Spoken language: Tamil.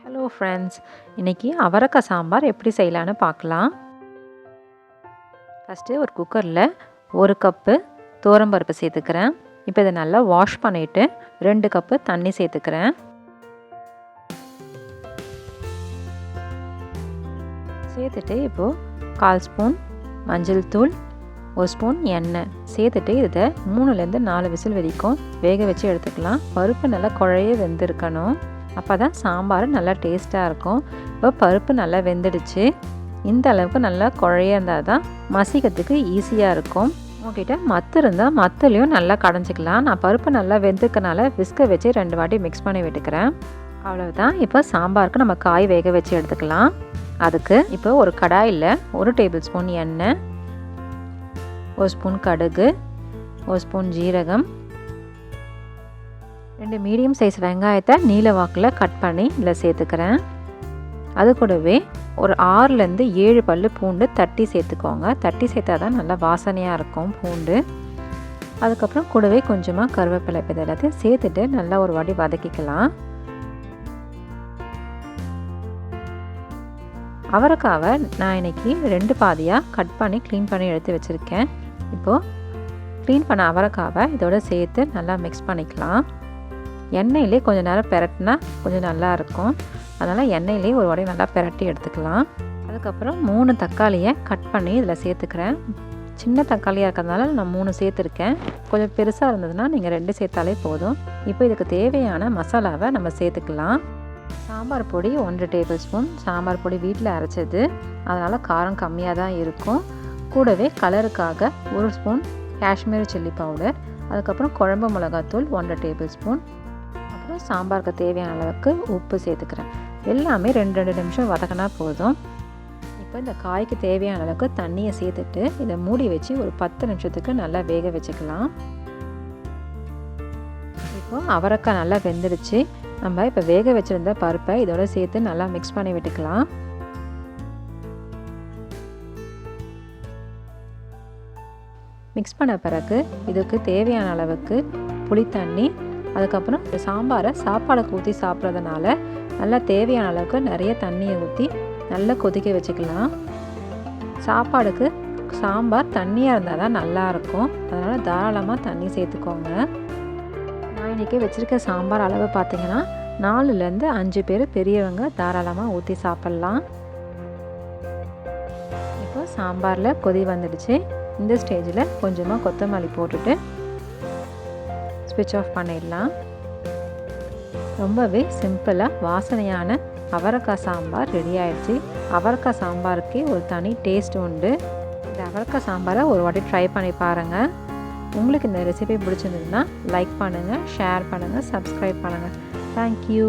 ஹலோ ஃப்ரெண்ட்ஸ், இன்றைக்கி அவரக்காய் சாம்பார் எப்படி செய்யலான்னு பார்க்கலாம். ஃபஸ்ட்டு ஒரு குக்கரில் 1 கப்பு துவரம்பருப்பு சேர்த்துக்கிறேன். இப்போ இதை நல்லா வாஷ் பண்ணிவிட்டு 2 கப்பு தண்ணி சேர்த்துக்கிறேன். சேர்த்துட்டு இப்போது 1/4 ஸ்பூன் மஞ்சள் தூள், 1 ஸ்பூன் எண்ணெய் சேர்த்துட்டு இதை 3லேருந்து 4 விசில் வரைக்கும் வேக வச்சு எடுத்துக்கலாம். பருப்பு நல்லா குழைய வெந்திருக்கணும், அப்போ தான் சாம்பார் நல்லா டேஸ்ட்டாக இருக்கும். இப்போ பருப்பு நல்லா வெந்துடுச்சு. இந்த அளவுக்கு நல்லா குழைய இருந்தால் தான் மசிக்கிறதுக்கு ஈஸியாக இருக்கும். உங்ககிட்ட மத்து இருந்தால் மத்துலேயும் நல்லா கடைஞ்சிக்கலாம். நான் பருப்பு நல்லா வெந்துக்கனால விஸ்கை வச்சு 2 வாட்டி மிக்ஸ் பண்ணி விட்டுக்கிறேன். அவ்வளவுதான். இப்போ சாம்பாருக்கு நம்ம காய் வேக வச்சு எடுத்துக்கலாம். அதுக்கு இப்போ ஒரு கடாயில் 1 டேபிள் ஸ்பூன் எண்ணெய், 1 ஸ்பூன் கடுகு, 1 ஸ்பூன் ஜீரகம், 2 மீடியம் சைஸ் வெங்காயத்தை நீல வாக்கில் கட் பண்ணி இதில் சேர்த்துக்கிறேன். அது கூடவே ஒரு 6லேருந்து 7 பல்லு பூண்டு தட்டி சேர்த்துக்கோங்க. தட்டி சேர்த்தா தான் நல்லா வாசனையாக இருக்கும் பூண்டு. அதுக்கப்புறம் கூடவே கொஞ்சமாக கருவேப்பிலை இது எல்லாத்தையும் சேர்த்துட்டு நல்லா ஒரு வாட்டி வதக்கிக்கலாம். அவரைக்காவை நான் இன்றைக்கி 2 பாதியாக கட் பண்ணி க்ளீன் பண்ணி எடுத்து வச்சுருக்கேன். இப்போது க்ளீன் பண்ண அவரைக்காவை இதோட சேர்த்து நல்லா மிக்ஸ் பண்ணிக்கலாம். எண்ணெயிலே கொஞ்சம் நேரம் பெரட்டினா கொஞ்சம் நல்லாயிருக்கும். அதனால் எண்ணெயிலே ஒரு வாட்டி நல்லா பெரட்டி எடுத்துக்கலாம். அதுக்கப்புறம் 3 தக்காளியை கட் பண்ணி இதில் சேர்த்துக்கிறேன். சின்ன தக்காளியாக இருக்கிறதுனால நான் 3 சேர்த்துருக்கேன். கொஞ்சம் பெருசாக இருந்ததுன்னா நீங்கள் 2 சேர்த்தாலே போதும். இப்போ இதுக்கு தேவையான மசாலாவை நம்ம சேர்த்துக்கலாம். சாம்பார் பொடி 1 டேபிள் ஸ்பூன். சாம்பார் பொடி வீட்டில் அரைச்சது, அதனால் காரம் கம்மியாக தான் இருக்கும். கூடவே கலருக்காக 1 ஸ்பூன் காஷ்மீரி சில்லி பவுடர், அதுக்கப்புறம் குழம்பு மிளகாத்தூள் 1 டேபிள் ஸ்பூன், அப்புறம் சாம்பாருக்கு தேவையான அளவுக்கு உப்பு சேர்த்துக்கிறேன். எல்லாமே 2 நிமிஷம் வதக்கினா போதும். இப்போ இந்த காய்க்கு தேவையான அளவுக்கு தண்ணியை சேர்த்துட்டு இதை மூடி வச்சு ஒரு 10 நிமிஷத்துக்கு நல்லா வேக வச்சுக்கலாம். இப்போ அவரைக்காய் நல்லா வெந்துடுச்சு. நம்ம இப்போ வேக வச்சுருந்த பருப்பை இதோட சேர்த்து நல்லா மிக்ஸ் பண்ணி விட்டுக்கலாம். மிக்ஸ் பண்ண பிறகு இதுக்கு தேவையான அளவுக்கு புளித்தண்ணி, அதுக்கப்புறம் சாம்பாரை சாப்பாடுக்கு ஊற்றி சாப்பிட்றதுனால நல்லா தேவையான அளவுக்கு நிறைய தண்ணியை ஊற்றி நல்லா கொதிக்க வச்சுக்கலாம். சாப்பாடுக்கு சாம்பார் தண்ணியாக இருந்தால் தான் நல்லாயிருக்கும். அதனால் தாராளமாக தண்ணி சேர்த்துக்கோங்க. நான் இன்றைக்கி வச்சுருக்க சாம்பார் அளவு பார்த்திங்கன்னா 4லேருந்து 5 பேர் பெரியவங்க தாராளமாக ஊற்றி சாப்பிட்லாம். இப்போ சாம்பாரில் கொதி வந்துடுச்சு. இந்த ஸ்டேஜில் கொஞ்சமாக கொத்தமல்லி போட்டுட்டு ஸ்விட்ச் ஆஃப் பண்ணிடலாம். ரொம்பவே சிம்பிளாக வாசனையான அவரைக்காய் சாம்பார் ரெடி ஆகிடுச்சு. அவரைக்காய் சாம்பாருக்கே ஒரு தனி டேஸ்ட் உண்டு. இந்த அவரைக்காய் சாம்பாரை ஒரு வாட்டி ட்ரை பண்ணி பாருங்கள். உங்களுக்கு இந்த ரெசிபி பிடிச்சிருந்ததுன்னா லைக் பண்ணுங்கள், ஷேர் பண்ணுங்கள், சப்ஸ்கிரைப் பண்ணுங்கள். தேங்க்யூ.